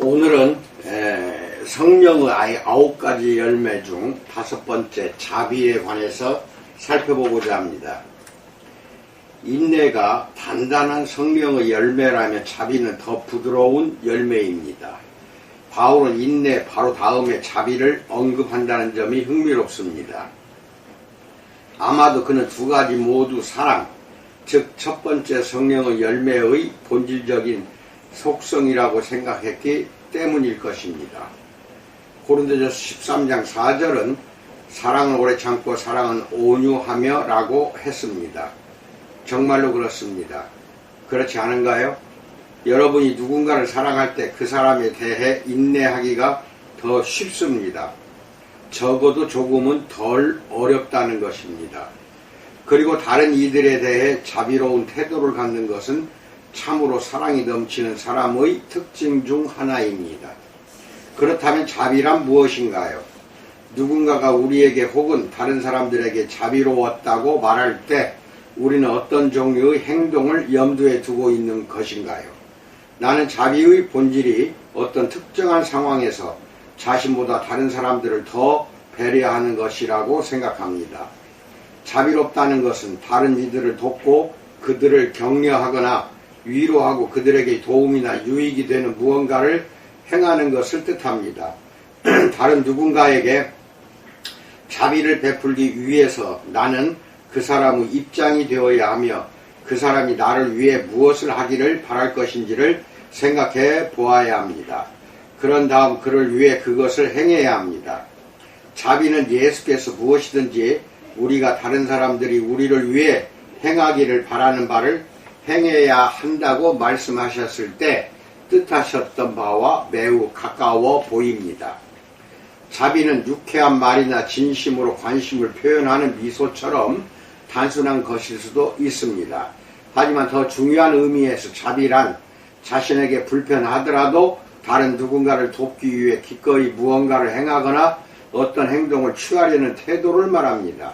오늘은 성령의 9가지 열매 중 5번째 자비에 관해서 살펴보고자 합니다. 인내가 단단한 성령의 열매라면 자비는 더 부드러운 열매입니다. 바울은 인내 바로 다음에 자비를 언급한다는 점이 흥미롭습니다. 아마도 그는 두 가지 모두 사랑, 즉 첫 번째 성령의 열매의 본질적인 속성이라고 생각했기 때문일 것입니다. 고린도전서 13장 4절은 사랑은 오래 참고 사랑은 온유하며 라고 했습니다. 정말로 그렇습니다. 그렇지 않은가요? 여러분이 누군가를 사랑할 때 그 사람에 대해 인내하기가 더 쉽습니다. 적어도 조금은 덜 어렵다는 것입니다. 그리고 다른 이들에 대해 자비로운 태도를 갖는 것은 참으로 사랑이 넘치는 사람의 특징 중 하나입니다. 그렇다면 자비란 무엇인가요? 누군가가 우리에게 혹은 다른 사람들에게 자비로웠다고 말할 때 우리는 어떤 종류의 행동을 염두에 두고 있는 것인가요? 나는 자비의 본질이 어떤 특정한 상황에서 자신보다 다른 사람들을 더 배려하는 것이라고 생각합니다. 자비롭다는 것은 다른 이들을 돕고 그들을 격려하거나 위로하고 그들에게 도움이나 유익이 되는 무언가를 행하는 것을 뜻합니다. 다른 누군가에게 자비를 베풀기 위해서 나는 그 사람의 입장이 되어야 하며 그 사람이 나를 위해 무엇을 하기를 바랄 것인지를 생각해 보아야 합니다. 그런 다음 그를 위해 그것을 행해야 합니다. 자비는 예수께서 무엇이든지 우리가 다른 사람들이 우리를 위해 행하기를 바라는 바를 행해야 한다고 말씀하셨을 때 뜻하셨던 바와 매우 가까워 보입니다. 자비는 유쾌한 말이나 진심으로 관심을 표현하는 미소처럼 단순한 것일 수도 있습니다. 하지만 더 중요한 의미에서 자비란 자신에게 불편하더라도 다른 누군가를 돕기 위해 기꺼이 무언가를 행하거나 어떤 행동을 취하려는 태도를 말합니다.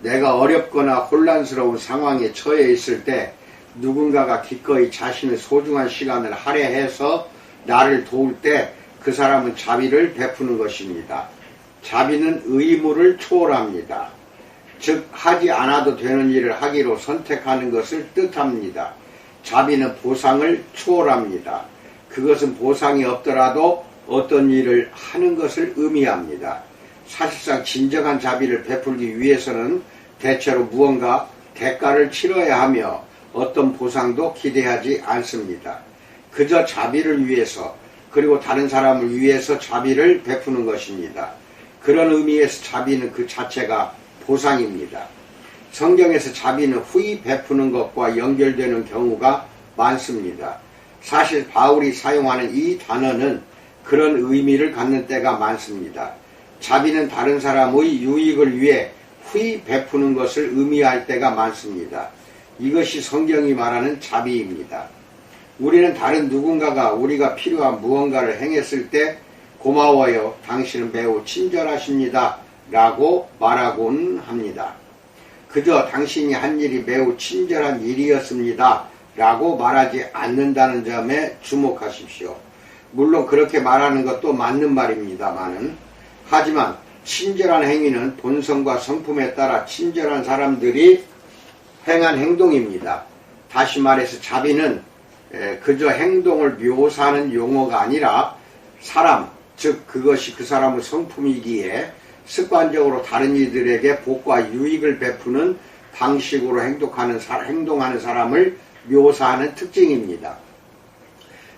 내가 어렵거나 혼란스러운 상황에 처해 있을 때 누군가가 기꺼이 자신의 소중한 시간을 할애해서 나를 도울 때 그 사람은 자비를 베푸는 것입니다. 자비는 의무를 초월합니다. 즉 하지 않아도 되는 일을 하기로 선택하는 것을 뜻합니다. 자비는 보상을 초월합니다. 그것은 보상이 없더라도 어떤 일을 하는 것을 의미합니다. 사실상 진정한 자비를 베풀기 위해서는 대체로 무언가 대가를 치러야 하며 어떤 보상도 기대하지 않습니다. 그저 자비를 위해서 그리고 다른 사람을 위해서 자비를 베푸는 것입니다. 그런 의미에서 자비는 그 자체가 보상입니다. 성경에서 자비는 후히 베푸는 것과 연결되는 경우가 많습니다. 사실 바울이 사용하는 이 단어는 그런 의미를 갖는 때가 많습니다. 자비는 다른 사람의 유익을 위해 후히 베푸는 것을 의미할 때가 많습니다. 이것이 성경이 말하는 자비입니다. 우리는 다른 누군가가 우리가 필요한 무언가를 행했을 때 고마워요. 당신은 매우 친절하십니다. 라고 말하곤 합니다. 그저 당신이 한 일이 매우 친절한 일이었습니다. 라고 말하지 않는다는 점에 주목하십시오. 물론 그렇게 말하는 것도 맞는 말입니다만은 하지만 친절한 행위는 본성과 성품에 따라 친절한 사람들이 행한 행동입니다. 다시 말해서 자비는 그저 행동을 묘사하는 용어가 아니라 사람, 즉 그것이 그 사람의 성품이기에 습관적으로 다른 이들에게 복과 유익을 베푸는 방식으로 행동하는 사람을 묘사하는 특징입니다.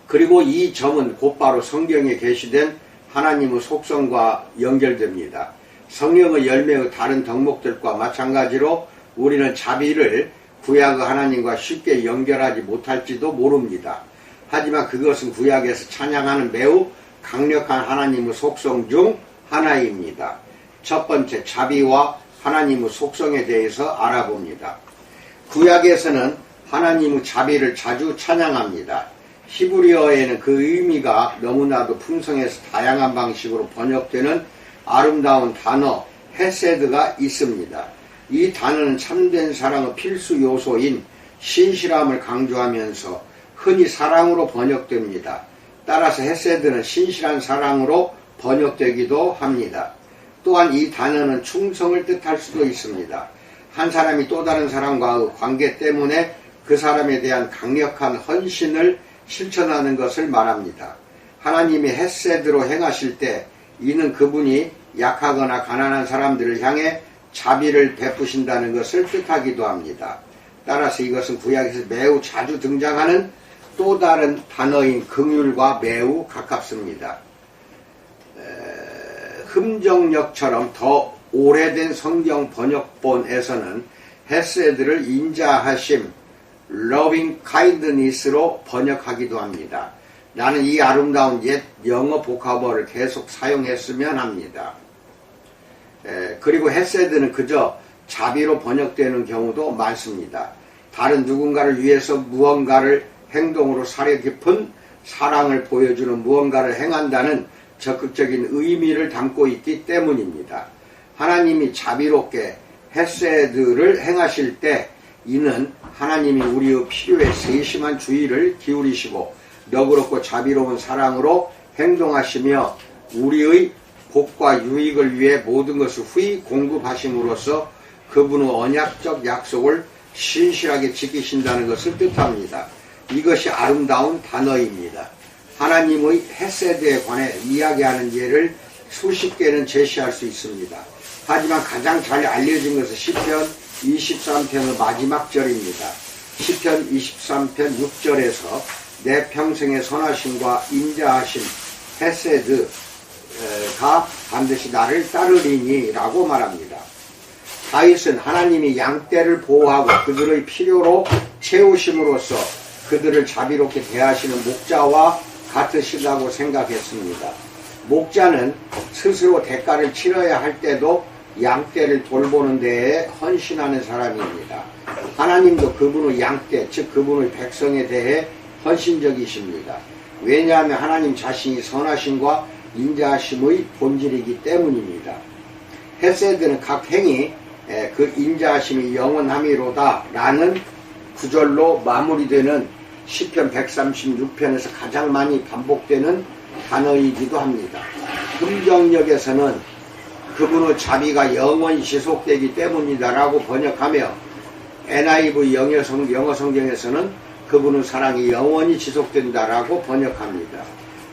그리고 이 점은 곧바로 성경에 게시된 하나님의 속성과 연결됩니다. 성령의 열매의 다른 덕목들과 마찬가지로 우리는 자비를 구약의 하나님과 쉽게 연결하지 못할지도 모릅니다. 하지만 그것은 구약에서 찬양하는 매우 강력한 하나님의 속성 중 하나입니다. 첫 번째, 자비와 하나님의 속성에 대해서 알아봅니다. 구약에서는 하나님의 자비를 자주 찬양합니다. 히브리어에는 그 의미가 너무나도 풍성해서 다양한 방식으로 번역되는 아름다운 단어 헤세드가 있습니다. 이 단어는 참된 사랑의 필수 요소인 신실함을 강조하면서 흔히 사랑으로 번역됩니다. 따라서 헤세드는 신실한 사랑으로 번역되기도 합니다. 또한 이 단어는 충성을 뜻할 수도 있습니다. 한 사람이 또 다른 사람과의 관계 때문에 그 사람에 대한 강력한 헌신을 실천하는 것을 말합니다. 하나님이 헤세드로 행하실 때 이는 그분이 약하거나 가난한 사람들을 향해 자비를 베푸신다는 것을 뜻하기도 합니다. 따라서 이것은 구약에서 매우 자주 등장하는 또 다른 단어인 긍휼과 매우 가깝습니다. 흠정역처럼 더 오래된 성경 번역본에서는 헤세드를 인자하심, loving kindness로 번역하기도 합니다. 나는 이 아름다운 옛 영어 복합어를 계속 사용했으면 합니다. 그리고 헤세드는 그저 자비로 번역되는 경우도 많습니다. 다른 누군가를 위해서 무언가를 행동으로 사려 깊은 사랑을 보여주는 무언가를 행한다는 적극적인 의미를 담고 있기 때문입니다. 하나님이 자비롭게 헤세드를 행하실 때 이는 하나님이 우리의 필요에 세심한 주의를 기울이시고 너그럽고 자비로운 사랑으로 행동하시며 우리의 복과 유익을 위해 모든 것을 후히 공급하심으로써 그분의 언약적 약속을 신실하게 지키신다는 것을 뜻합니다. 이것이 아름다운 단어입니다. 하나님의 헤세드에 관해 이야기하는 예를 수십 개는 제시할 수 있습니다. 하지만 가장 잘 알려진 것은 시편 23편의 마지막 절입니다. 시편 23편 6절에서 내 평생의 선하심과 인자하심 헤세드가 반드시 나를 따르리니 라고 말합니다. 다윗은 하나님이 양떼를 보호하고 그들의 필요로 채우심으로써 그들을 자비롭게 대하시는 목자와 같으시다고 생각했습니다. 목자는 스스로 대가를 치러야 할 때도 양떼를 돌보는 데에 헌신하는 사람입니다. 하나님도 그분의 양떼, 즉 그분의 백성에 대해 헌신적이십니다. 왜냐하면 하나님 자신이 선하심과 인자하심의 본질이기 때문입니다. 헤세드는 각 행위, 그 인자하심이 영원함이로다 라는 구절로 마무리되는 시편 136편에서 가장 많이 반복되는 단어이기도 합니다. 흠정역에서는 그분의 자비가 영원히 지속되기 때문이다 라고 번역하며 NIV 영어 성경에서는 그분의 사랑이 영원히 지속된다 라고 번역합니다.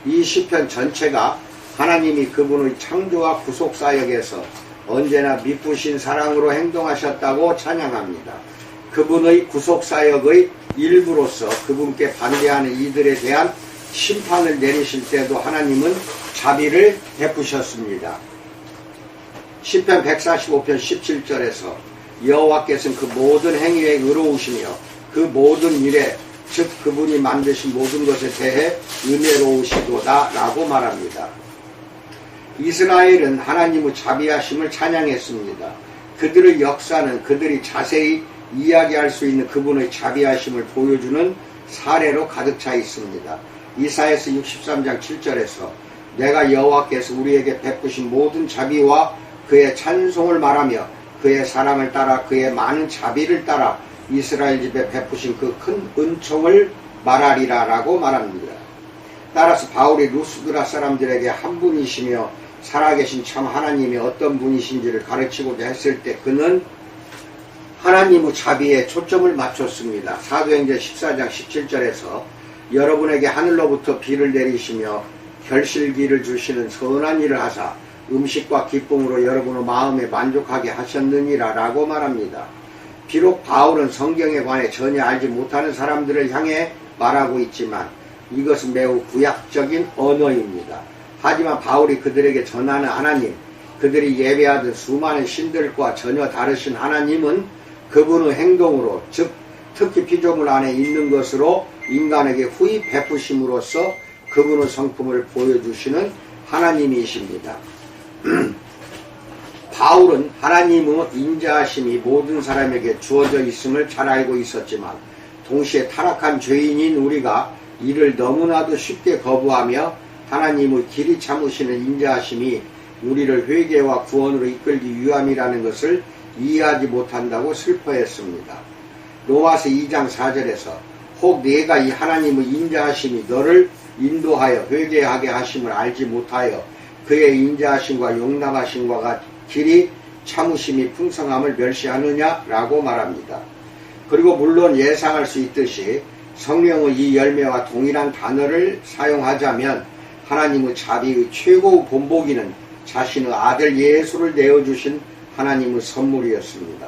이 시편 전체가 하나님이 그분의 창조와 구속사역에서 언제나 미쁘신 사랑으로 행동하셨다고 찬양합니다. 그분의 구속사역의 일부로서 그분께 반대하는 이들에 대한 심판을 내리실 때도 하나님은 자비를 베푸셨습니다. 시편 145편 17절에서 여호와께서는 그 모든 행위에 의로우시며 그 모든 일에 즉 그분이 만드신 모든 것에 대해 은혜로우시도다 라고 말합니다. 이스라엘은 하나님의 자비하심을 찬양했습니다. 그들의 역사는 그들이 자세히 이야기할 수 있는 그분의 자비하심을 보여주는 사례로 가득 차 있습니다. 이사야서 63장 7절에서 내가 여호와께서 우리에게 베푸신 모든 자비와 그의 찬송을 말하며 그의 사랑을 따라 그의 많은 자비를 따라 이스라엘 집에 베푸신 그 큰 은총을 말하리라 라고 말합니다. 따라서 바울이 루스드라 사람들에게 한 분이시며 살아계신 참 하나님이 어떤 분이신지를 가르치고자 했을 때 그는 하나님의 자비에 초점을 맞췄습니다. 사도행전 14장 17절에서 여러분에게 하늘로부터 비를 내리시며 결실기를 주시는 선한 일을 하사 음식과 기쁨으로 여러분의 마음에 만족하게 하셨느니라 라고 말합니다. 비록 바울은 성경에 관해 전혀 알지 못하는 사람들을 향해 말하고 있지만 이것은 매우 구약적인 언어입니다. 하지만 바울이 그들에게 전하는 하나님, 그들이 예배하던 수많은 신들과 전혀 다르신 하나님은 그분의 행동으로, 즉 특히 피조물 안에 있는 것으로 인간에게 후히 베푸심으로써 그분의 성품을 보여주시는 하나님이십니다. 바울은 하나님의 인자하심이 모든 사람에게 주어져 있음을 잘 알고 있었지만 동시에 타락한 죄인인 우리가 이를 너무나도 쉽게 거부하며 하나님의 길이 참으시는 인자하심이 우리를 회개와 구원으로 이끌기 위함이라는 것을 이해하지 못한다고 슬퍼했습니다. 로마서 2장 4절에서 혹 네가 이 하나님의 인자하심이 너를 인도하여 회개하게 하심을 알지 못하여 그의 인자하심과 용납하심과 길이 참으심이 풍성함을 멸시하느냐라고 말합니다. 그리고 물론 예상할 수 있듯이 성령의 이 열매와 동일한 단어를 사용하자면 하나님의 자비의 최고 본보기는 자신의 아들 예수를 내어주신 하나님의 선물이었습니다.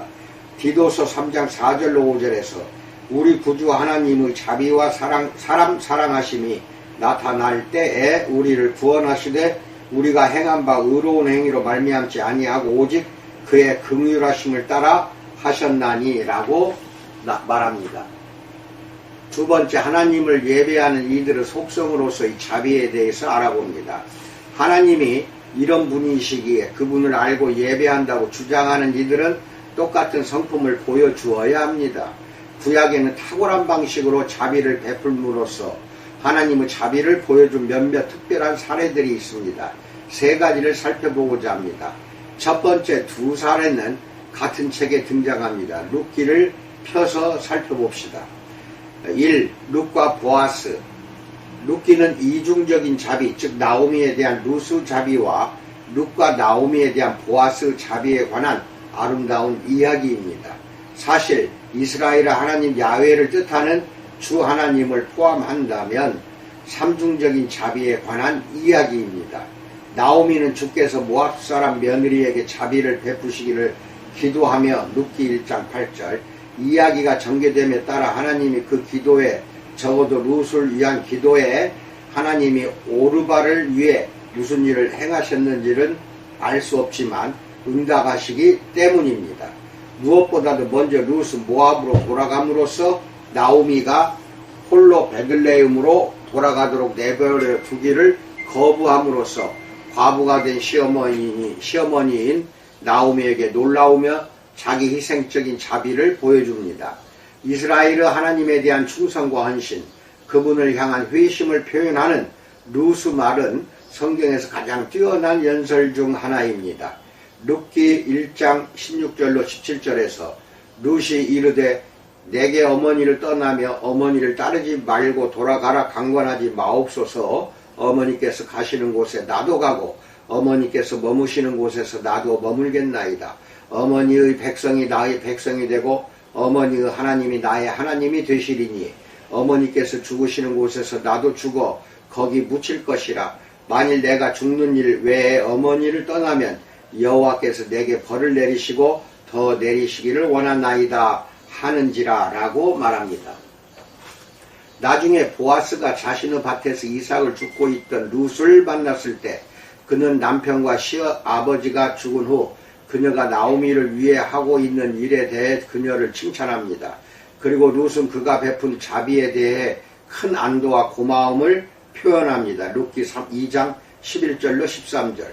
디도서 3장 4절로 5절에서 우리 구주 하나님의 자비와 사람 사랑하심이 나타날 때에 우리를 구원하시되 우리가 행한 바 의로운 행위로 말미암지 아니하고 오직 그의 긍휼하심을 따라 하셨나니 라고 말합니다. 두 번째, 하나님을 예배하는 이들의 속성으로서의 자비에 대해서 알아봅니다. 하나님이 이런 분이시기에 그분을 알고 예배한다고 주장하는 이들은 똑같은 성품을 보여주어야 합니다. 구약에는 탁월한 방식으로 자비를 베풀므로써 하나님의 자비를 보여준 몇몇 특별한 사례들이 있습니다. 세 가지를 살펴보고자 합니다. 첫 번째 두 사례는 같은 책에 등장합니다. 룻기를 펴서 살펴봅시다. 1. 룻과 보아스. 룻기는 이중적인 자비, 즉 나오미에 대한 루스 자비와 룻과 나오미에 대한 보아스 자비에 관한 아름다운 이야기입니다. 사실 이스라엘의 하나님 야훼를 뜻하는 주 하나님을 포함한다면 삼중적인 자비에 관한 이야기입니다. 나오미는 주께서 모압 사람 며느리에게 자비를 베푸시기를 기도하며 룻기 1장 8절 이야기가 전개됨에 따라 하나님이 그 기도에 적어도 룻을 위한 기도에 하나님이 오르바를 위해 무슨 일을 행하셨는지는 알 수 없지만 응답하시기 때문입니다. 무엇보다도 먼저 룻은 모압으로 돌아감으로써 나오미가 홀로 베들레헴으로 돌아가도록 내버려 두기를 거부함으로써 과부가 된 시어머니인 나오미에게 놀라우며 자기 희생적인 자비를 보여줍니다. 이스라엘의 하나님에 대한 충성과 헌신, 그분을 향한 회심을 표현하는 룻의 말은 성경에서 가장 뛰어난 연설 중 하나입니다. 룻기 1장 16절로 17절에서 룻이 이르되 내게 어머니를 떠나며 어머니를 따르지 말고 돌아가라 강권하지 마옵소서. 어머니께서 가시는 곳에 나도 가고 어머니께서 머무시는 곳에서 나도 머물겠나이다. 어머니의 백성이 나의 백성이 되고 어머니의 하나님이 나의 하나님이 되시리니 어머니께서 죽으시는 곳에서 나도 죽어 거기 묻힐 것이라. 만일 내가 죽는 일 외에 어머니를 떠나면 여호와께서 내게 벌을 내리시고 더 내리시기를 원하나이다 하는지라 라고 말합니다. 나중에 보아스가 자신의 밭에서 이삭을 줍고 있던 룻을 만났을 때 그는 남편과 시아버지가 죽은 후 그녀가 나오미를 위해 하고 있는 일에 대해 그녀를 칭찬합니다. 그리고 룻은 그가 베푼 자비에 대해 큰 안도와 고마움을 표현합니다. 룻기 2장 11절로 13절.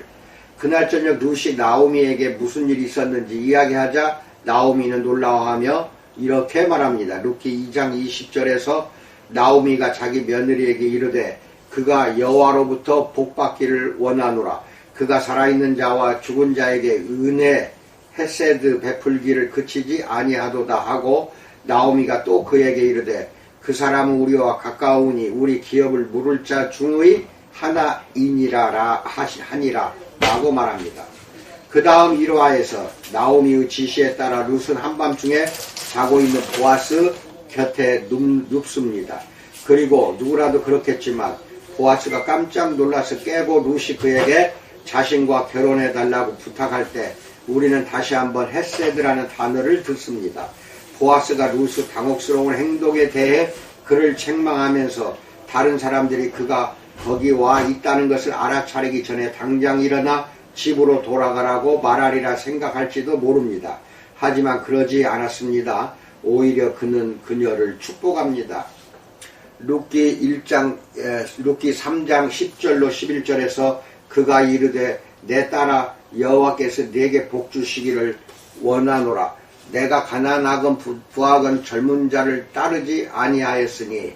그날 저녁 룻이 나오미에게 무슨 일이 있었는지 이야기하자 나오미는 놀라워하며 이렇게 말합니다. 룻기 2장 20절에서 나오미가 자기 며느리에게 이르되 그가 여호와로부터 복받기를 원하노라. 그가 살아있는 자와 죽은 자에게 은혜 헤세드 베풀기를 그치지 아니하도다 하고 나오미가 또 그에게 이르되 그 사람은 우리와 가까우니 우리 기업을 물을 자 중의 하나이니라 하니라 라고 말합니다. 그 다음 일화에서 나오미의 지시에 따라 룻은 한밤중에 자고 있는 보아스 곁에 눕습니다. 그리고 누구라도 그렇겠지만 보아스가 깜짝 놀라서 깨고 룻이 그에게 자신과 결혼해달라고 부탁할 때 우리는 다시 한번 헤세드라는 단어를 듣습니다. 보아스가 룻의 당혹스러운 행동에 대해 그를 책망하면서 다른 사람들이 그가 거기 와 있다는 것을 알아차리기 전에 당장 일어나 집으로 돌아가라고 말하리라 생각할지도 모릅니다. 하지만 그러지 않았습니다. 오히려 그는 그녀를 축복합니다. 룻기 3장 10절로 11절에서 그가 이르되 내 딸아 여호와께서 내게 복 주시기를 원하노라. 내가 가난하건 부하건 젊은 자를 따르지 아니하였으니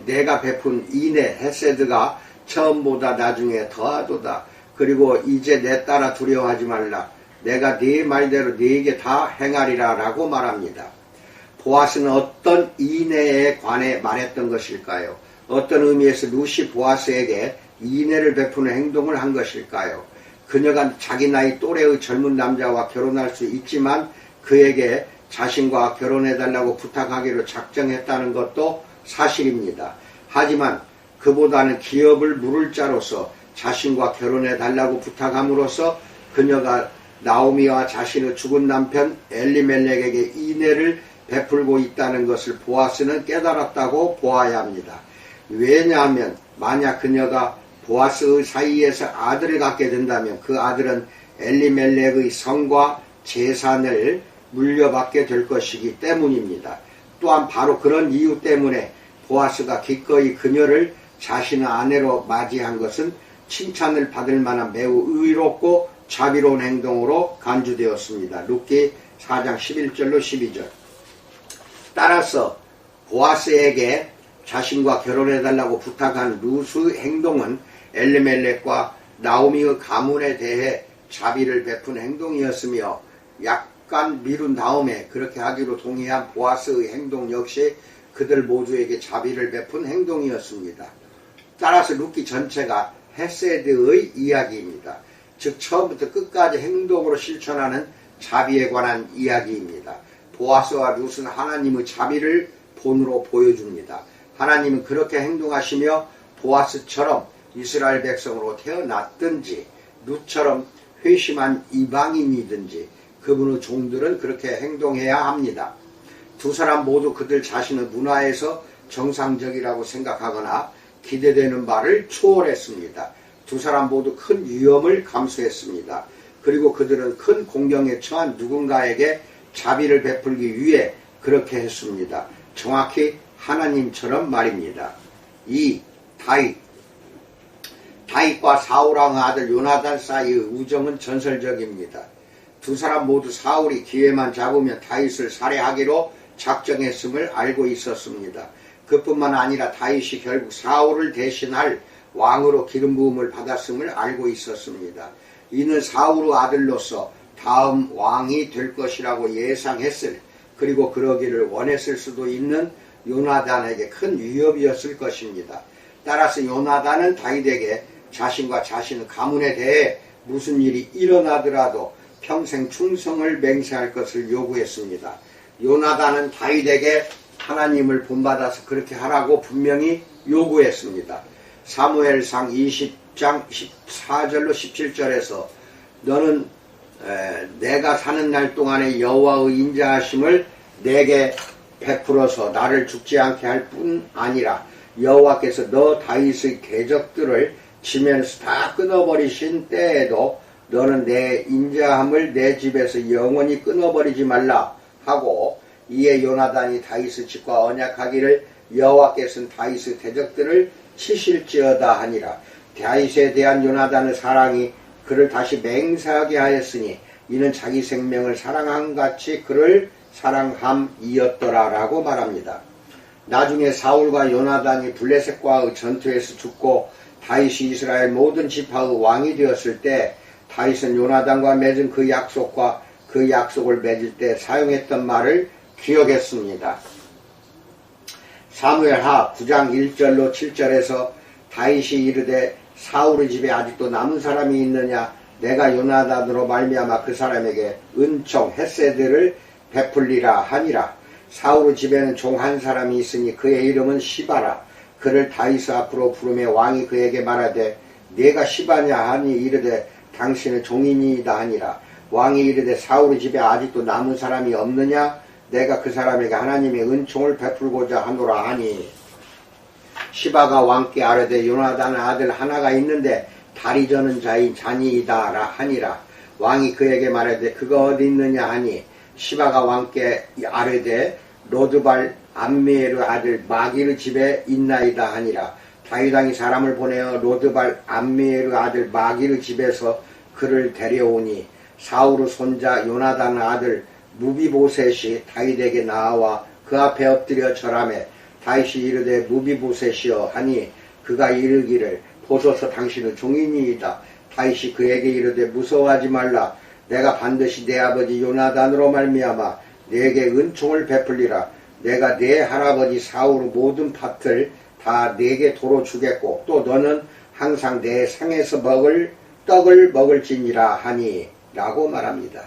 내가 베푼 인애 헤세드가 처음보다 나중에 더하도다. 그리고 이제 내 딸아 두려워하지 말라. 내가 네 말대로 네게 다 행하리라 라고 말합니다. 보아스는 어떤 인애에 관해 말했던 것일까요? 어떤 의미에서 룻이 보아스에게 인애를 베푸는 행동을 한 것일까요? 그녀가 자기 나이 또래의 젊은 남자와 결혼할 수 있지만 그에게 자신과 결혼해달라고 부탁하기로 작정했다는 것도 사실입니다. 하지만 그보다는 기업을 물을 자로서 자신과 결혼해달라고 부탁함으로써 그녀가 나오미와 자신의 죽은 남편 엘리멜렉에게 인애를 베풀고 있다는 것을 보아스는 깨달았다고 보아야 합니다. 왜냐하면 만약 그녀가 보아스의 사이에서 아들을 갖게 된다면 그 아들은 엘리멜렉의 성과 재산을 물려받게 될 것이기 때문입니다. 또한 바로 그런 이유 때문에 보아스가 기꺼이 그녀를 자신의 아내로 맞이한 것은 칭찬을 받을 만한 매우 의롭고 자비로운 행동으로 간주되었습니다. 룻기 4장 11절로 12절. 따라서 보아스에게 자신과 결혼해달라고 부탁한 룻의 행동은 엘리멜렉과 나오미의 가문에 대해 자비를 베푼 행동이었으며 약간 미룬 다음에 그렇게 하기로 동의한 보아스의 행동 역시 그들 모두에게 자비를 베푼 행동이었습니다. 따라서 룻기 전체가 헤세드의 이야기입니다. 즉 처음부터 끝까지 행동으로 실천하는 자비에 관한 이야기입니다. 보아스와 룻은 하나님의 자비를 본으로 보여줍니다. 하나님은 그렇게 행동하시며 보아스처럼 이스라엘 백성으로 태어났든지 룻처럼 회심한 이방인이든지 그분의 종들은 그렇게 행동해야 합니다. 두 사람 모두 그들 자신의 문화에서 정상적이라고 생각하거나 기대되는 바를 초월했습니다. 두 사람 모두 큰 위험을 감수했습니다. 그리고 그들은 큰 공경에 처한 누군가에게 자비를 베풀기 위해 그렇게 했습니다. 정확히 하나님처럼 말입니다. 2. 다윗과 사울왕의 아들 요나단 사이의 우정은 전설적입니다. 두 사람 모두 사울이 기회만 잡으면 다윗을 살해하기로 작정했음을 알고 있었습니다. 그뿐만 아니라 다윗이 결국 사울을 대신할 왕으로 기름 부음을 받았음을 알고 있었습니다. 이는 사울의 아들로서 다음 왕이 될 것이라고 예상했을, 그리고 그러기를 원했을 수도 있는 요나단에게 큰 위협이었을 것입니다. 따라서 요나단은 다윗에게 자신과 자신의 가문에 대해 무슨 일이 일어나더라도 평생 충성을 맹세할 것을 요구했습니다. 요나단은 다윗에게 하나님을 본받아서 그렇게 하라고 분명히 요구했습니다. 사무엘상 20장 14절로 17절에서 너는 내가 사는 날 동안에 여호와의 인자하심을 내게 베풀어서 나를 죽지 않게 할 뿐 아니라 여호와께서 너 다윗의 궤적들을 지면에서 다 끊어버리신 때에도 너는 내 인자함을 내 집에서 영원히 끊어버리지 말라 하고, 이에 요나단이 다윗의 집과 언약하기를 여호와께서는 다윗의 대적들을 치실지어다 하니라. 다윗에 대한 요나단의 사랑이 그를 다시 맹세하게 하였으니 이는 자기 생명을 사랑함 같이 그를 사랑함이었더라 라고 말합니다. 나중에 사울과 요나단이 블레셋과의 전투에서 죽고 다윗이 이스라엘 모든 지파의 왕이 되었을 때 다윗은 요나단과 맺은 그 약속과 그 약속을 맺을 때 사용했던 말을 기억했습니다. 사무엘하 9장 1절로 7절에서 다윗이 이르되 사울의 집에 아직도 남은 사람이 있느냐, 내가 요나단으로 말미암아 그 사람에게 은총 헤세드를 베풀리라 하니라. 사울의 집에는 종 한 사람이 있으니 그의 이름은 시바라. 그를 다윗 앞으로 부르며 왕이 그에게 말하되 네가 시바냐 하니 이르되 당신은 종이니이다 하니라. 왕이 이르되 사울의 집에 아직도 남은 사람이 없느냐, 내가 그 사람에게 하나님의 은총을 베풀고자 하노라 하니, 시바가 왕께 아뢰되 요나단의 아들 하나가 있는데 다리 저는 자인 자니이다 하니라. 왕이 그에게 말하되 그가 어디 있느냐 하니, 시바가 왕께 아뢰되 로드발 암미엘의 아들 마기의 집에 있나이다 하니라. 다윗 왕이 사람을 보내어 로드발 암미엘의 아들 마기의 집에서 그를 데려오니 사울의 손자 요나단의 아들 무비보셋이 다윗에게 나와 그 앞에 엎드려 절하매, 다윗이 이르되 무비보셋이여 하니 그가 이르기를 보소서 당신은 종이니이다. 다윗이 그에게 이르되 무서워하지 말라. 내가 반드시 내 아버지 요나단으로 말미암아 내게 은총을 베풀리라. 내가 내 할아버지 사울의 모든 밭을 다 네게 도로 주겠고 또 너는 항상 내 상에서 먹을 떡을 먹을지니라 하니 라고 말합니다.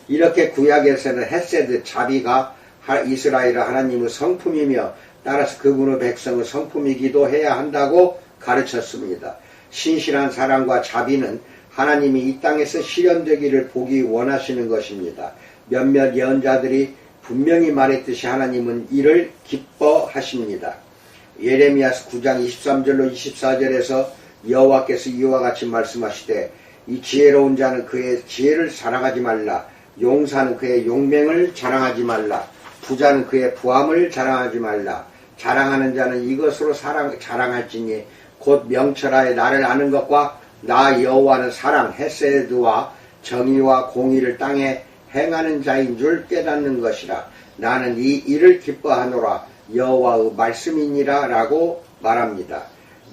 이렇게 구약에서는 헤세드 자비가 이스라엘 하나님의 성품이며 따라서 그분의 백성의 성품이기도 해야 한다고 가르쳤습니다. 신실한 사랑과 자비는 하나님이 이 땅에서 실현되기를 보기 원하시는 것입니다. 몇몇 예언자들이 분명히 말했듯이 하나님은 이를 기뻐하십니다. 예레미야서 9장 23절로 24절에서 여호와께서 이와 같이 말씀하시되 이 지혜로운 자는 그의 지혜를 자랑하지 말라. 용사는 그의 용맹을 자랑하지 말라. 부자는 그의 부함을 자랑하지 말라. 자랑하는 자는 이것으로 자랑할지니 곧 명철하에 나를 아는 것과 나 여호와는 사랑, 헤세드와 정의와 공의를 땅에 행하는 자인 줄 깨닫는 것이라. 나는 이 일을 기뻐하노라. 여호와의 말씀이니라 라고 말합니다.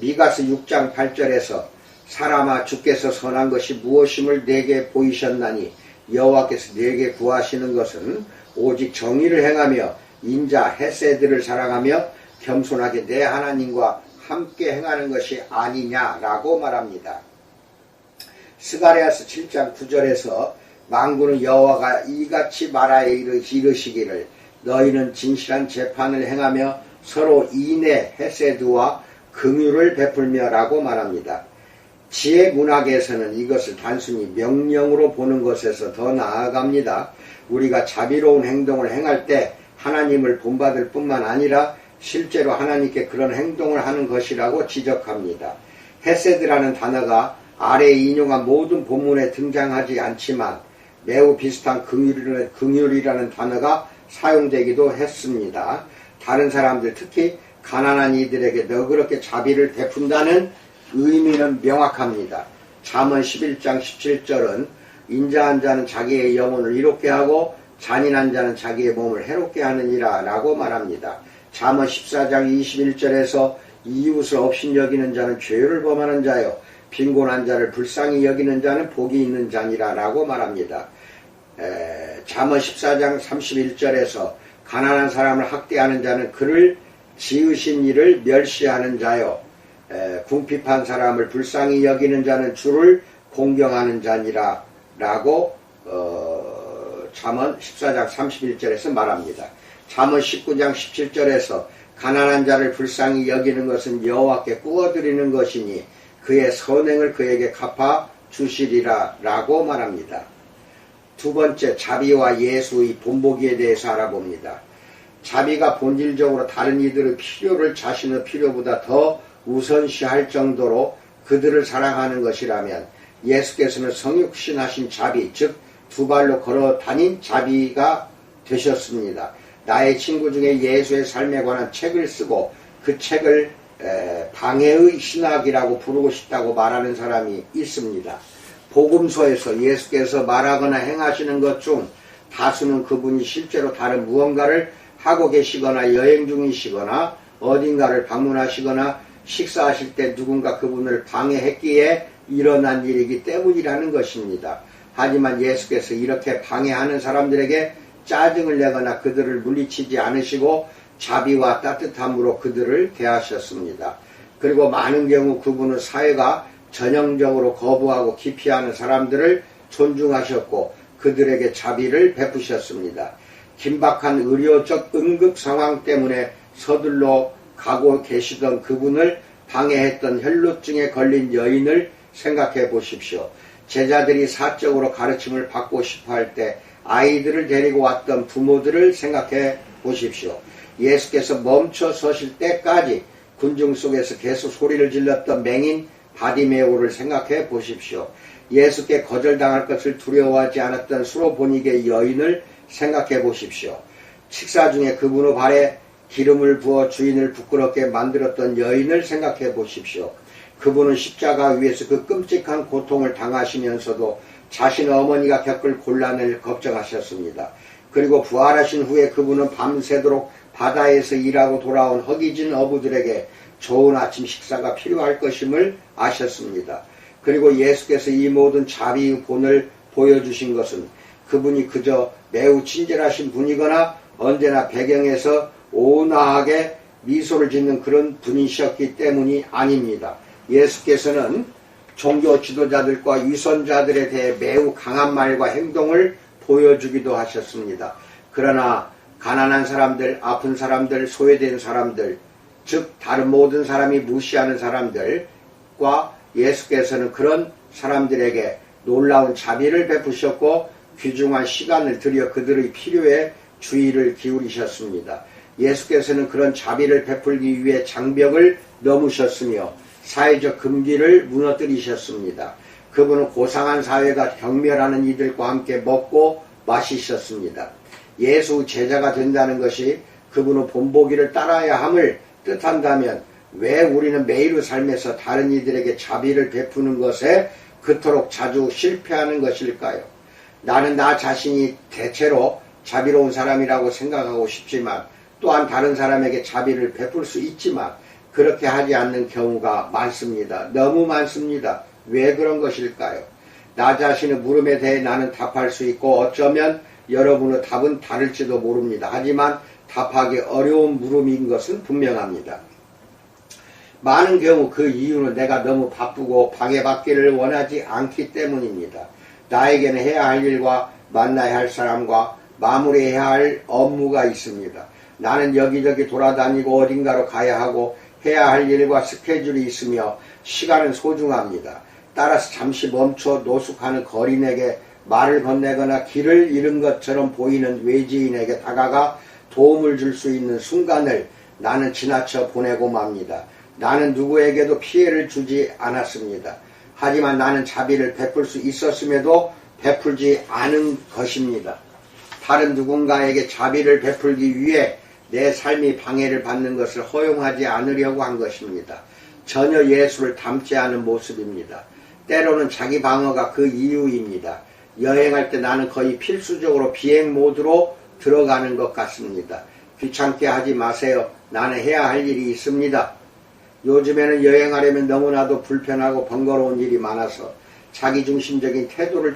미가서 6장 8절에서 사람아 주께서 선한 것이 무엇임을 내게 보이셨나니 여호와께서 내게 구하시는 것은 오직 정의를 행하며 인자 헤세드를 사랑하며 겸손하게 내 하나님과 함께 행하는 것이 아니냐라고 말합니다. 스가랴서 7장 9절에서 만군의 여호와가 이같이 말하여 이르시기를 너희는 진실한 재판을 행하며 서로 인애 헤세드와 긍휼을 베풀며 라고 말합니다. 지혜 문학에서는 이것을 단순히 명령으로 보는 것에서 더 나아갑니다. 우리가 자비로운 행동을 행할 때 하나님을 본받을 뿐만 아니라 실제로 하나님께 그런 행동을 하는 것이라고 지적합니다. 헤세드라는 단어가 아래에 인용한 모든 본문에 등장하지 않지만 매우 비슷한 긍휼이라는 단어가 사용되기도 했습니다. 다른 사람들 특히 가난한 이들에게 너그럽게 자비를 베푼다는 의미는 명확합니다. 잠언 11장 17절은 인자한 자는 자기의 영혼을 이롭게 하고 잔인한 자는 자기의 몸을 해롭게 하느니라 라고 말합니다. 잠언 14장 21절에서 이웃을 업신여기는 자는 죄를 범하는 자요 빈곤한 자를 불쌍히 여기는 자는 복이 있는 자니라 라고 말합니다. 잠언 14장 31절에서 가난한 사람을 학대하는 자는 그를 지으신 이를 멸시하는 자요 궁핍한 사람을 불쌍히 여기는 자는 주를 공경하는 자니라 라고 잠언 14장 31절에서 말합니다. 잠언 19장 17절에서 가난한 자를 불쌍히 여기는 것은 여호와께 꾸어드리는 것이니 그의 선행을 그에게 갚아 주시리라 라고 말합니다. 두 번째, 자비와 예수의 본보기에 대해서 알아봅니다. 자비가 본질적으로 다른 이들의 필요를 자신의 필요보다 더 우선시할 정도로 그들을 사랑하는 것이라면 예수께서는 성육신하신 자비, 즉 두 발로 걸어 다닌 자비가 되셨습니다. 나의 친구 중에 예수의 삶에 관한 책을 쓰고 그 책을 방해의 신학이라고 부르고 싶다고 말하는 사람이 있습니다. 복음서에서 예수께서 말하거나 행하시는 것 중 다수는 그분이 실제로 다른 무언가를 하고 계시거나 여행 중이시거나 어딘가를 방문하시거나 식사하실 때 누군가 그분을 방해했기에 일어난 일이기 때문이라는 것입니다. 하지만 예수께서 이렇게 방해하는 사람들에게 짜증을 내거나 그들을 물리치지 않으시고 자비와 따뜻함으로 그들을 대하셨습니다. 그리고 많은 경우 그분은 사회가 전형적으로 거부하고 기피하는 사람들을 존중하셨고 그들에게 자비를 베푸셨습니다. 긴박한 의료적 응급 상황 때문에 서둘러 가고 계시던 그분을 방해했던 혈루증에 걸린 여인을 생각해 보십시오. 제자들이 사적으로 가르침을 받고 싶어 할 때 아이들을 데리고 왔던 부모들을 생각해 보십시오. 예수께서 멈춰 서실 때까지 군중 속에서 계속 소리를 질렀던 맹인 바디메오를 생각해 보십시오. 예수께 거절당할 것을 두려워하지 않았던 수로보니게 여인을 생각해 보십시오. 식사 중에 그분의 발에 기름을 부어 주인을 부끄럽게 만들었던 여인을 생각해 보십시오. 그분은 십자가 위에서 그 끔찍한 고통을 당하시면서도 자신의 어머니가 겪을 곤란을 걱정하셨습니다. 그리고 부활하신 후에 그분은 밤새도록 바다에서 일하고 돌아온 허기진 어부들에게 좋은 아침 식사가 필요할 것임을 아셨습니다. 그리고 예수께서 이 모든 자비의 본을 보여주신 것은 그분이 그저 매우 친절하신 분이거나 언제나 배경에서 온화하게 미소를 짓는 그런 분이셨기 때문이 아닙니다. 예수께서는 종교 지도자들과 위선자들에 대해 매우 강한 말과 행동을 보여주기도 하셨습니다. 그러나 가난한 사람들, 아픈 사람들, 소외된 사람들, 즉 다른 모든 사람이 무시하는 사람들과 예수께서는 그런 사람들에게 놀라운 자비를 베푸셨고 귀중한 시간을 들여 그들의 필요에 주의를 기울이셨습니다. 예수께서는 그런 자비를 베풀기 위해 장벽을 넘으셨으며 사회적 금기를 무너뜨리셨습니다. 그분은 고상한 사회가 경멸하는 이들과 함께 먹고 마시셨습니다. 예수 제자가 된다는 것이 그분의 본보기를 따라야 함을 뜻한다면 왜 우리는 매일의 삶에서 다른 이들에게 자비를 베푸는 것에 그토록 자주 실패하는 것일까요? 나는 나 자신이 대체로 자비로운 사람이라고 생각하고 싶지만 또한 다른 사람에게 자비를 베풀 수 있지만 그렇게 하지 않는 경우가 많습니다. 너무 많습니다. 왜 그런 것일까요? 나 자신의 물음에 대해 나는 답할 수 있고 어쩌면 여러분의 답은 다를지도 모릅니다. 하지만 답하기 어려운 물음인 것은 분명합니다. 많은 경우 그 이유는 내가 너무 바쁘고 방해받기를 원하지 않기 때문입니다. 나에게는 해야 할 일과 만나야 할 사람과 마무리해야 할 업무가 있습니다. 나는 여기저기 돌아다니고 어딘가로 가야 하고 해야 할 일과 스케줄이 있으며 시간은 소중합니다. 따라서 잠시 멈춰 노숙하는 거린에게 말을 건네거나 길을 잃은 것처럼 보이는 외지인에게 다가가 도움을 줄 수 있는 순간을 나는 지나쳐 보내고 맙니다. 나는 누구에게도 피해를 주지 않았습니다. 하지만 나는 자비를 베풀 수 있었음에도 베풀지 않은 것입니다. 다른 누군가에게 자비를 베풀기 위해 내 삶이 방해를 받는 것을 허용하지 않으려고 한 것입니다. 전혀 예수를 닮지 않은 모습입니다. 때로는 자기 방어가 그 이유입니다. 여행할 때 나는 거의 필수적으로 비행 모드로 들어가는 것 같습니다. 귀찮게 하지 마세요. 나는 해야 할 일이 있습니다. 요즘에는 여행하려면 너무나도 불편하고 번거로운 일이 많아서 자기중심적인 태도를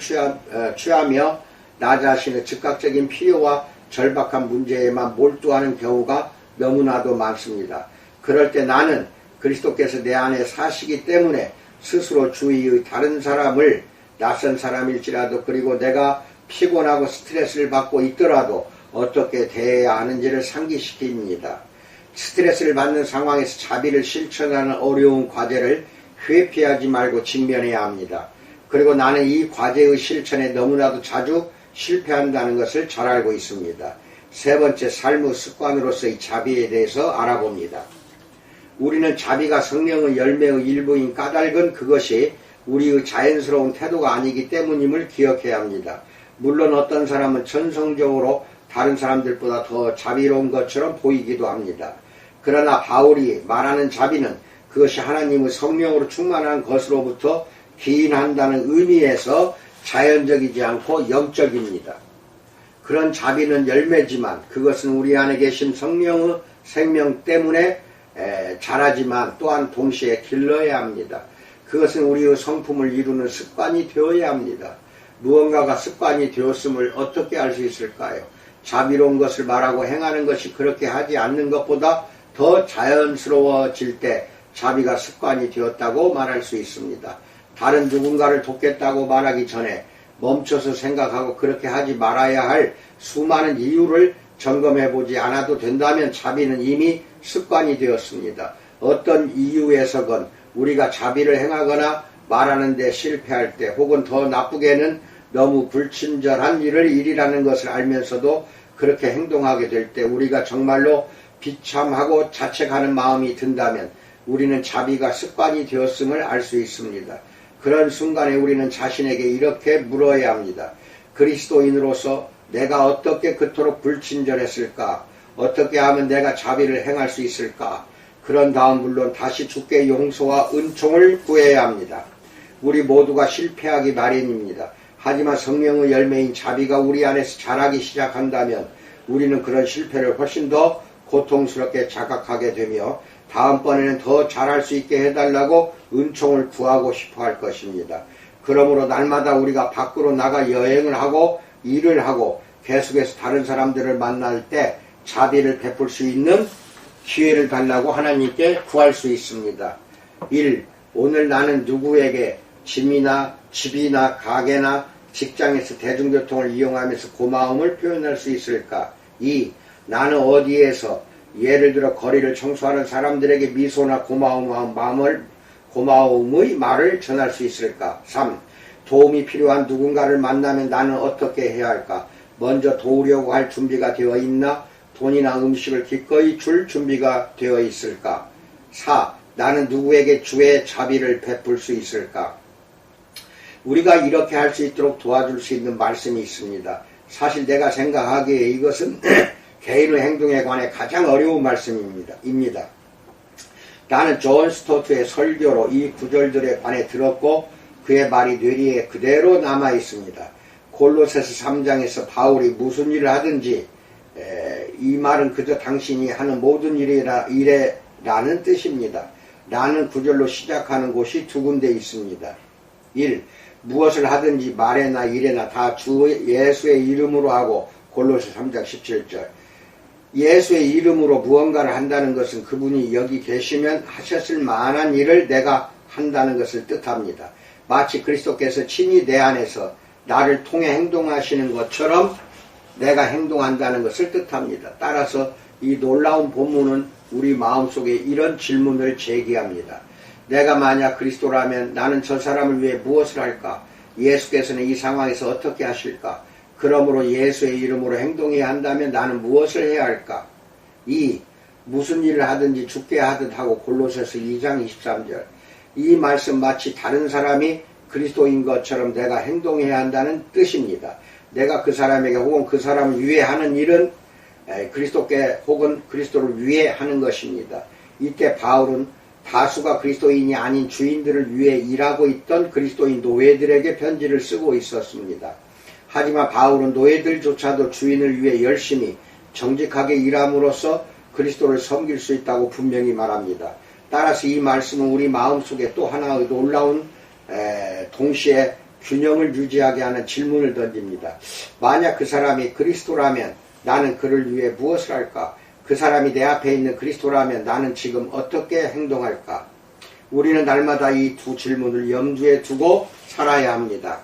취하며 나 자신의 즉각적인 필요와 절박한 문제에만 몰두하는 경우가 너무나도 많습니다. 그럴 때 나는 그리스도께서 내 안에 사시기 때문에 스스로 주위의 다른 사람을 낯선 사람일지라도 그리고 내가 피곤하고 스트레스를 받고 있더라도 어떻게 대해야 하는지를 상기시킵니다. 스트레스를 받는 상황에서 자비를 실천하는 어려운 과제를 회피하지 말고 직면해야 합니다. 그리고 나는 이 과제의 실천에 너무나도 자주 실패한다는 것을 잘 알고 있습니다. 세 번째, 삶의 습관으로서의 자비에 대해서 알아봅니다. 우리는 자비가 성령의 열매의 일부인 까닭은 그것이 우리의 자연스러운 태도가 아니기 때문임을 기억해야 합니다. 물론 어떤 사람은 전성적으로 다른 사람들보다 더 자비로운 것처럼 보이기도 합니다. 그러나 바울이 말하는 자비는 그것이 하나님의 성령으로 충만한 것으로부터 기인한다는 의미에서 자연적이지 않고 영적입니다. 그런 자비는 열매지만 그것은 우리 안에 계신 성령의 생명 때문에 자라지만 또한 동시에 길러야 합니다. 그것은 우리의 성품을 이루는 습관이 되어야 합니다. 무언가가 습관이 되었음을 어떻게 알 수 있을까요? 자비로운 것을 말하고 행하는 것이 그렇게 하지 않는 것보다 더 자연스러워질 때 자비가 습관이 되었다고 말할 수 있습니다. 다른 누군가를 돕겠다고 말하기 전에 멈춰서 생각하고 그렇게 하지 말아야 할 수많은 이유를 점검해보지 않아도 된다면 자비는 이미 습관이 되었습니다. 어떤 이유에서건 우리가 자비를 행하거나 말하는 데 실패할 때 혹은 더 나쁘게는 너무 불친절한 일이라는 것을 알면서도 그렇게 행동하게 될 때 우리가 정말로 비참하고 자책하는 마음이 든다면 우리는 자비가 습관이 되었음을 알 수 있습니다. 그런 순간에 우리는 자신에게 이렇게 물어야 합니다. 그리스도인으로서 내가 어떻게 그토록 불친절했을까? 어떻게 하면 내가 자비를 행할 수 있을까? 그런 다음 물론 다시 주께 용서와 은총을 구해야 합니다. 우리 모두가 실패하기 마련입니다. 하지만 성령의 열매인 자비가 우리 안에서 자라기 시작한다면 우리는 그런 실패를 훨씬 더 고통스럽게 자각하게 되며 다음번에는 더 잘할 수 있게 해달라고 은총을 구하고 싶어 할 것입니다. 그러므로 날마다 우리가 밖으로 나가 여행을 하고 일을 하고 계속해서 다른 사람들을 만날 때 자비를 베풀 수 있는 기회를 달라고 하나님께 구할 수 있습니다. 1. 오늘 나는 누구에게 집이나 가게나 직장에서 대중교통을 이용하면서 고마움을 표현할 수 있을까? 2. 나는 어디에서 예를 들어 거리를 청소하는 사람들에게 미소나 고마움의 말을 전할 수 있을까? 3. 도움이 필요한 누군가를 만나면 나는 어떻게 해야 할까? 먼저 도우려고 할 준비가 되어 있나? 돈이나 음식을 기꺼이 줄 준비가 되어 있을까? 4. 나는 누구에게 주의 자비를 베풀 수 있을까? 우리가 이렇게 할 수 있도록 도와줄 수 있는 말씀이 있습니다. 사실 내가 생각하기에 이것은 개인의 행동에 관해 가장 어려운 말씀입니다. 나는 존 스토트의 설교로 이 구절들에 관해 들었고 그의 말이 뇌리에 그대로 남아 있습니다. 골로새서 3장에서 바울이 무슨 일을 하든지 이 말은 그저 당신이 하는 모든 일에라는 뜻입니다. 라는 구절로 시작하는 곳이 두 군데 있습니다. 1. 무엇을 하든지 말에나 일에나 다 주 예수의 이름으로 하고 골로새 3장 17절. 예수의 이름으로 무언가를 한다는 것은 그분이 여기 계시면 하셨을 만한 일을 내가 한다는 것을 뜻합니다. 마치 그리스도께서 친히 내 안에서 나를 통해 행동하시는 것처럼 내가 행동한다는 것을 뜻합니다. 따라서 이 놀라운 본문은 우리 마음속에 이런 질문을 제기합니다. 내가 만약 그리스도라면 나는 저 사람을 위해 무엇을 할까? 예수께서는 이 상황에서 어떻게 하실까? 그러므로 예수의 이름으로 행동해야 한다면 나는 무엇을 해야 할까? 2. 무슨 일을 하든지 죽게 하듯 하고 골로새서 2장 23절. 이 말씀 마치 다른 사람이 그리스도인 것처럼 내가 행동해야 한다는 뜻입니다. 내가 그 사람에게 혹은 그 사람을 위해 하는 일은 그리스도께 혹은 그리스도를 위해 하는 것입니다. 이때 바울은 다수가 그리스도인이 아닌 주인들을 위해 일하고 있던 그리스도인 노예들에게 편지를 쓰고 있었습니다. 하지만 바울은 노예들조차도 주인을 위해 열심히 정직하게 일함으로써 그리스도를 섬길 수 있다고 분명히 말합니다. 따라서 이 말씀은 우리 마음속에 또 하나의 놀라운 동시에 균형을 유지하게 하는 질문을 던집니다. 만약 그 사람이 그리스도라면 나는 그를 위해 무엇을 할까? 그 사람이 내 앞에 있는 그리스도라면 나는 지금 어떻게 행동할까? 우리는 날마다 이 두 질문을 염두에 두고 살아야 합니다.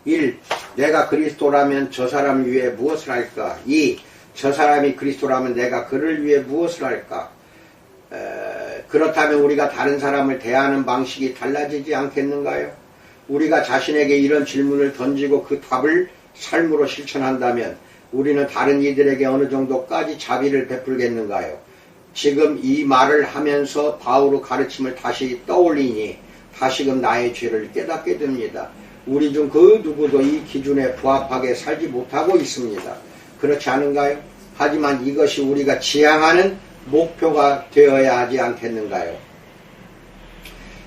1. 내가 그리스도라면 저 사람을 위해 무엇을 할까? 2. 저 사람이 그리스도라면 내가 그를 위해 무엇을 할까? 그렇다면 우리가 다른 사람을 대하는 방식이 달라지지 않겠는가요? 우리가 자신에게 이런 질문을 던지고 그 답을 삶으로 실천한다면 우리는 다른 이들에게 어느 정도까지 자비를 베풀겠는가요? 지금 이 말을 하면서 바울의 가르침을 다시 떠올리니 다시금 나의 죄를 깨닫게 됩니다. 우리 중 그 누구도 이 기준에 부합하게 살지 못하고 있습니다. 그렇지 않은가요? 하지만 이것이 우리가 지향하는 목표가 되어야 하지 않겠는가요?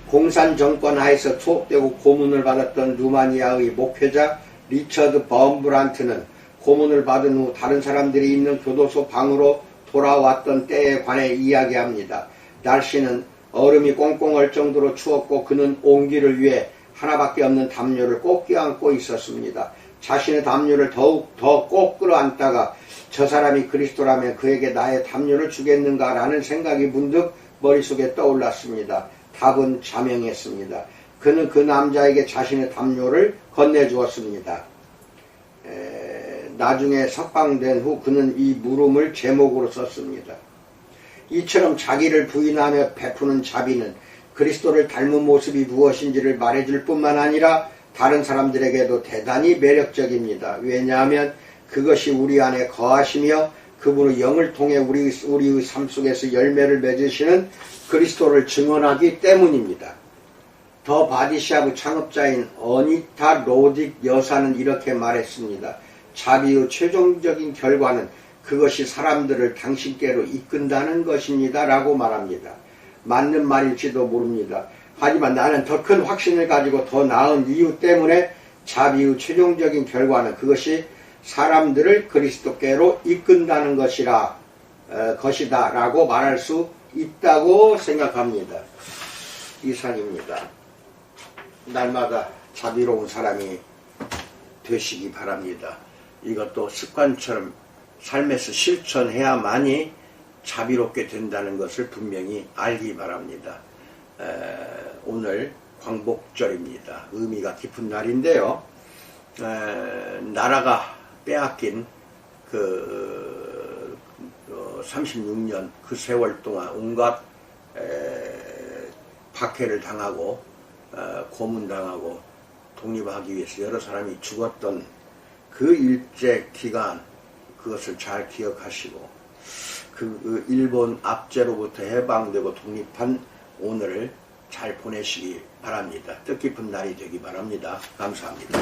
공산정권 하에서 투옥되고 고문을 받았던 루마니아의 목회자 리처드 범브란트는 고문을 받은 후 다른 사람들이 있는 교도소 방으로 돌아왔던 때에 관해 이야기합니다. 날씨는 얼음이 꽁꽁 얼 정도로 추웠고 그는 온기를 위해 하나밖에 없는 담요를 꼭 껴안고 있었습니다. 자신의 담요를 더욱 더 꼭 끌어안다가 저 사람이 그리스도라면 그에게 나의 담요를 주겠는가라는 생각이 문득 머릿속에 떠올랐습니다. 답은 자명했습니다. 그는 그 남자에게 자신의 담요를 건네주었습니다. 나중에 석방된 후 그는 이 물음을 제목으로 썼습니다. 이처럼 자기를 부인하며 베푸는 자비는 그리스도를 닮은 모습이 무엇인지를 말해줄 뿐만 아니라 다른 사람들에게도 대단히 매력적입니다. 왜냐하면 그것이 우리 안에 거하시며 그분의 영을 통해 우리의 삶 속에서 열매를 맺으시는 그리스도를 증언하기 때문입니다. 더 바디샵의 창업자인 어니타 로딕 여사는 이렇게 말했습니다. 자비의 최종적인 결과는 그것이 사람들을 당신께로 이끈다는 것입니다. 라고 말합니다. 맞는 말일지도 모릅니다. 하지만 나는 더 큰 확신을 가지고 더 나은 이유 때문에 자비의 최종적인 결과는 그것이 사람들을 그리스도께로 이끈다는 것이다 라고 말할 수 있다고 생각합니다. 이상입니다. 날마다 자비로운 사람이 되시기 바랍니다. 이것도 습관처럼 삶에서 실천해야만이 자비롭게 된다는 것을 분명히 알기 바랍니다. 오늘 광복절입니다. 의미가 깊은 날인데요. 나라가 빼앗긴 그 36년 그 세월 동안 온갖 박해를 당하고 고문당하고 독립하기 위해서 여러 사람이 죽었던 그 일제 기간, 그것을 잘 기억하시고 그 일본 압제로부터 해방되고 독립한 오늘을 잘 보내시기 바랍니다. 뜻깊은 날이 되기 바랍니다. 감사합니다.